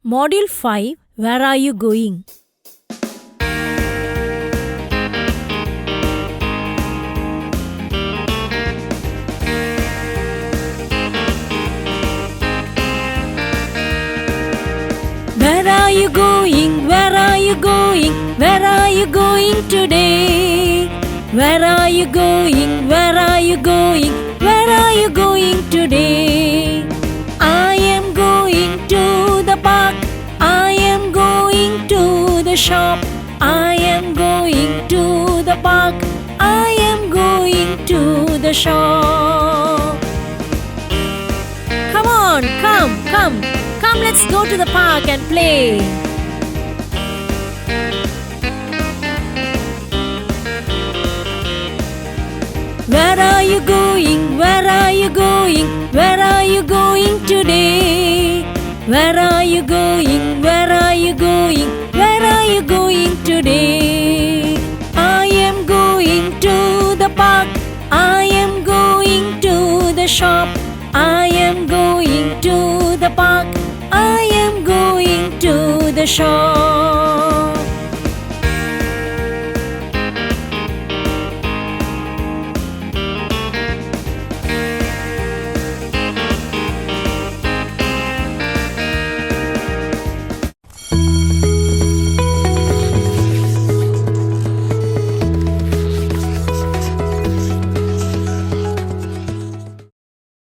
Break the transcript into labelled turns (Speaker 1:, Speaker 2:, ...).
Speaker 1: Module 5 Where are you going? Where are you going? Where are you going? Where are you going today? Where are you going? Where are you going? Where are you going today? I am going to the park. I am going to the shop. I am going to the park. I am going to the shop. Come on, come, let's go to the park and play. Where are you going? Where are you going? Where are you going today? Where are you going? Where are you going? Where are you going today? I am going to the park. I am going to the shop. I am going to the park. I am going to the shop.